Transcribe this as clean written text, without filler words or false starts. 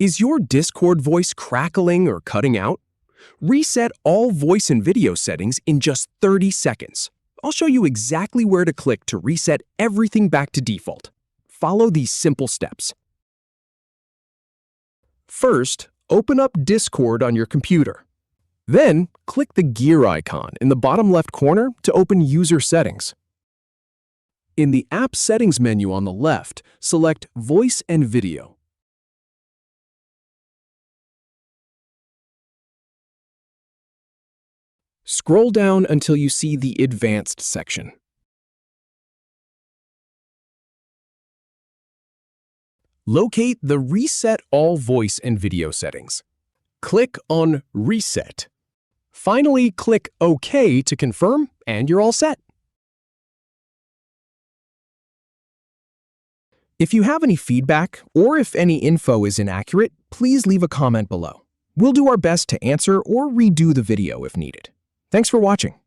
Is your Discord voice crackling or cutting out? Reset all voice and video settings in just 30 seconds. I'll show you exactly where to click to reset everything back to default. Follow these simple steps. First, open up Discord on your computer. Then, click the gear icon in the bottom left corner to open User Settings. In the App Settings menu on the left, select Voice and Video. Scroll down until you see the Advanced section. Locate the Reset All Voice and Video settings. Click on Reset. Finally, click OK to confirm, and you're all set. If you have any feedback, or if any info is inaccurate, please leave a comment below. We'll do our best to answer or redo the video if needed. Thanks for watching.